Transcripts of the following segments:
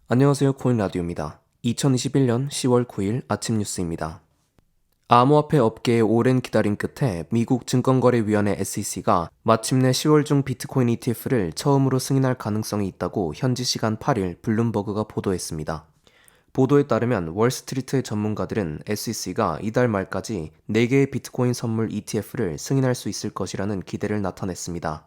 안녕하세요. 코인라디오입니다. 2021년 10월 9일 아침 뉴스입니다. 암호화폐 업계의 오랜 기다림 끝에 미국 증권거래위원회 SEC가 마침내 10월 중 비트코인 ETF를 처음으로 승인할 가능성이 있다고 현지 시간 8일 블룸버그가 보도했습니다. 보도에 따르면 월스트리트의 전문가들은 SEC가 이달 말까지 4개의 비트코인 선물 ETF를 승인할 수 있을 것이라는 기대를 나타냈습니다.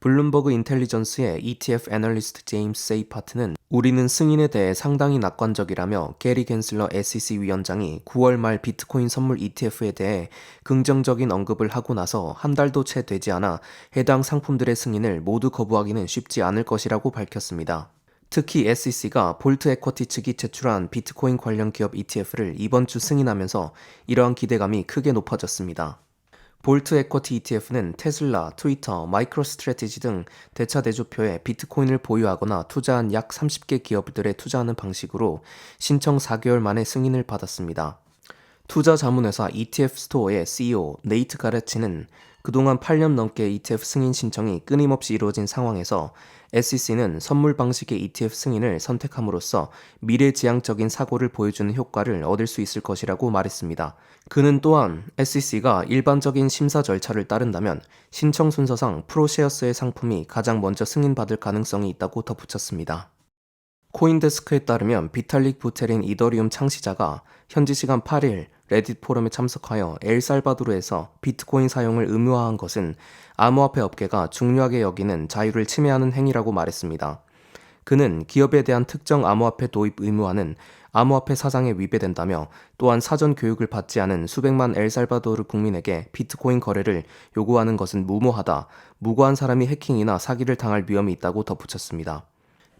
블룸버그 인텔리전스의 ETF 애널리스트 제임스 세이파트는 우리는 승인에 대해 상당히 낙관적이라며 게리 겐슬러 SEC 위원장이 9월 말 비트코인 선물 ETF에 대해 긍정적인 언급을 하고 나서 한 달도 채 되지 않아 해당 상품들의 승인을 모두 거부하기는 쉽지 않을 것이라고 밝혔습니다. 특히 SEC가 볼트 에쿼티 측이 제출한 비트코인 관련 기업 ETF를 이번 주 승인하면서 이러한 기대감이 크게 높아졌습니다. 볼트 에쿼티 ETF는 테슬라, 트위터, 마이크로스트래티지 등 대차 대조표에 비트코인을 보유하거나 투자한 약 30개 기업들에 투자하는 방식으로 신청 4개월 만에 승인을 받았습니다. 투자 자문회사 ETF 스토어의 CEO 네이트 가레치는 그동안 8년 넘게 ETF 승인 신청이 끊임없이 이루어진 상황에서 SEC는 선물 방식의 ETF 승인을 선택함으로써 미래지향적인 사고를 보여주는 효과를 얻을 수 있을 것이라고 말했습니다. 그는 또한 SEC가 일반적인 심사 절차를 따른다면 신청 순서상 프로쉐어스의 상품이 가장 먼저 승인받을 가능성이 있다고 덧붙였습니다. 코인데스크에 따르면 비탈릭 부테린 이더리움 창시자가 현지 시간 8일 레딧 포럼에 참석하여 엘살바도르에서 비트코인 사용을 의무화한 것은 암호화폐 업계가 중요하게 여기는 자유를 침해하는 행위라고 말했습니다. 그는 기업에 대한 특정 암호화폐 도입 의무화는 암호화폐 사상에 위배된다며 또한 사전 교육을 받지 않은 수백만 엘살바도르 국민에게 비트코인 거래를 요구하는 것은 무모하다, 무고한 사람이 해킹이나 사기를 당할 위험이 있다고 덧붙였습니다.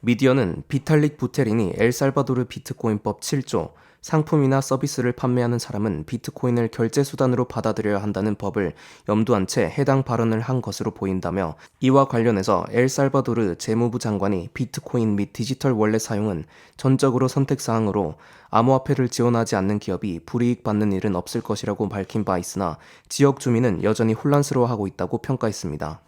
미디어는 비탈릭 부테린이 엘살바도르 비트코인법 7조, 상품이나 서비스를 판매하는 사람은 비트코인을 결제 수단으로 받아들여야 한다는 법을 염두한 채 해당 발언을 한 것으로 보인다며 이와 관련해서 엘살바도르 재무부 장관이 비트코인 및 디지털 월렛 사용은 전적으로 선택사항으로 암호화폐를 지원하지 않는 기업이 불이익 받는 일은 없을 것이라고 밝힌 바 있으나 지역 주민은 여전히 혼란스러워하고 있다고 평가했습니다.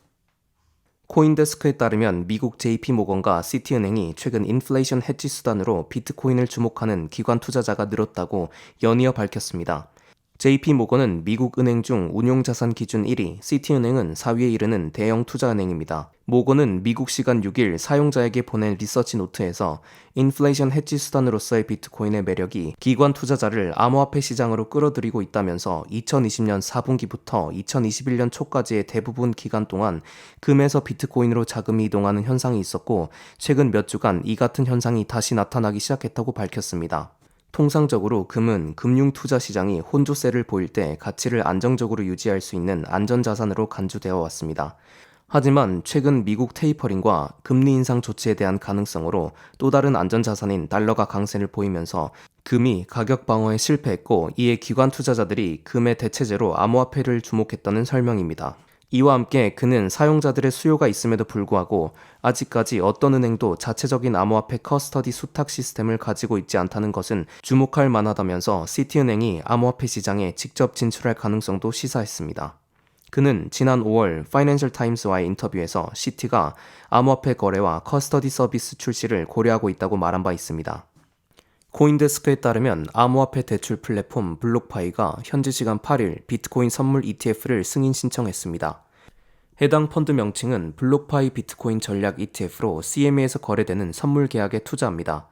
코인데스크에 따르면 미국 JP모건과 시티은행이 최근 인플레이션 헤지 수단으로 비트코인을 주목하는 기관 투자자가 늘었다고 연이어 밝혔습니다. JP모건은 미국 은행 중 운용자산 기준 1위, 시티은행은 4위에 이르는 대형 투자은행입니다. 모건은 미국 시간 6일 사용자에게 보낸 리서치 노트에서 인플레이션 헤지 수단으로서의 비트코인의 매력이 기관 투자자를 암호화폐 시장으로 끌어들이고 있다면서 2020년 4분기부터 2021년 초까지의 대부분 기간 동안 금에서 비트코인으로 자금이 이동하는 현상이 있었고 최근 몇 주간 이 같은 현상이 다시 나타나기 시작했다고 밝혔습니다. 통상적으로 금은 금융 투자 시장이 혼조세를 보일 때 가치를 안정적으로 유지할 수 있는 안전자산으로 간주되어 왔습니다. 하지만 최근 미국 테이퍼링과 금리 인상 조치에 대한 가능성으로 또 다른 안전자산인 달러가 강세를 보이면서 금이 가격 방어에 실패했고 이에 기관 투자자들이 금의 대체제로 암호화폐를 주목했다는 설명입니다. 이와 함께 그는 사용자들의 수요가 있음에도 불구하고 아직까지 어떤 은행도 자체적인 암호화폐 커스터디 수탁 시스템을 가지고 있지 않다는 것은 주목할 만하다면서 시티은행이 암호화폐 시장에 직접 진출할 가능성도 시사했습니다. 그는 지난 5월 파이낸셜 타임스와의 인터뷰에서 시티가 암호화폐 거래와 커스터디 서비스 출시를 고려하고 있다고 말한 바 있습니다. 코인데스크에 따르면 암호화폐 대출 플랫폼 블록파이가 현지 시간 8일 비트코인 선물 ETF를 승인 신청했습니다. 해당 펀드 명칭은 블록파이 비트코인 전략 ETF로 CME에서 거래되는 선물 계약에 투자합니다.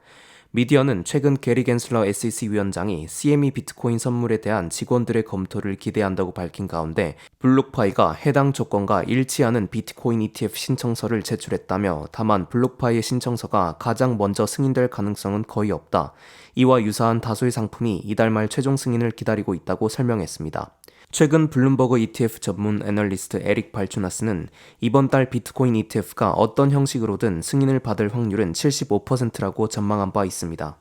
미디어는 최근 게리 겐슬러 SEC 위원장이 CME 비트코인 선물에 대한 직원들의 검토를 기대한다고 밝힌 가운데 블록파이가 해당 조건과 일치하는 비트코인 ETF 신청서를 제출했다며 다만 블록파이의 신청서가 가장 먼저 승인될 가능성은 거의 없다. 이와 유사한 다수의 상품이 이달 말 최종 승인을 기다리고 있다고 설명했습니다. 최근 블룸버그 ETF 전문 애널리스트 에릭 발추나스는 이번 달 비트코인 ETF가 어떤 형식으로든 승인을 받을 확률은 75%라고 전망한 바 있습니다.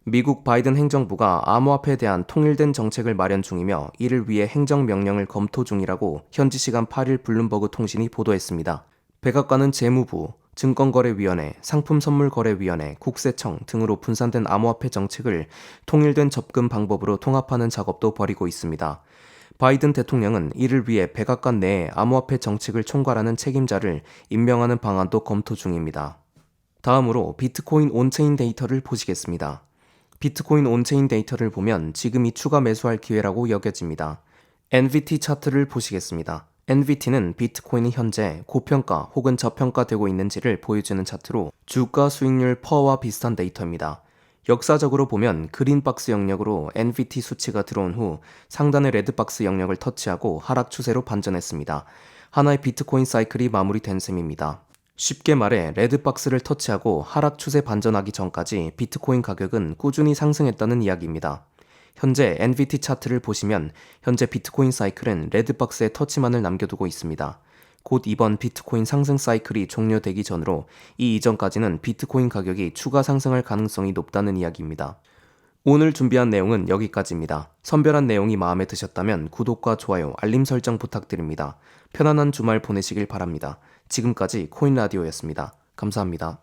미국 바이든 행정부가 암호화폐에 대한 통일된 정책을 마련 중이며 이를 위해 행정명령을 검토 중이라고 현지 시간 8일 블룸버그 통신이 보도했습니다. 백악관은 재무부, 증권거래위원회, 상품선물거래위원회, 국세청 등으로 분산된 암호화폐 정책을 통일된 접근 방법으로 통합하는 작업도 벌이고 있습니다. 바이든 대통령은 이를 위해 백악관 내에 암호화폐 정책을 총괄하는 책임자를 임명하는 방안도 검토 중입니다. 다음으로 비트코인 온체인 데이터를 보시겠습니다. 비트코인 온체인 데이터를 보면 지금이 추가 매수할 기회라고 여겨집니다. NVT 차트를 보시겠습니다. NVT는 비트코인이 현재 고평가 혹은 저평가되고 있는지를 보여주는 차트로 주가 수익률 퍼와 비슷한 데이터입니다. 역사적으로 보면 그린박스 영역으로 NVT 수치가 들어온 후 상단의 레드박스 영역을 터치하고 하락 추세로 반전했습니다. 하나의 비트코인 사이클이 마무리된 셈입니다. 쉽게 말해 레드박스를 터치하고 하락 추세 반전하기 전까지 비트코인 가격은 꾸준히 상승했다는 이야기입니다. 현재 NVT 차트를 보시면 현재 비트코인 사이클은 레드박스의 터치만을 남겨두고 있습니다. 곧 이번 비트코인 상승 사이클이 종료되기 전으로 이 이전까지는 비트코인 가격이 추가 상승할 가능성이 높다는 이야기입니다. 오늘 준비한 내용은 여기까지입니다. 선별한 내용이 마음에 드셨다면 구독과 좋아요, 알림 설정 부탁드립니다. 편안한 주말 보내시길 바랍니다. 지금까지 코인라디오였습니다. 감사합니다.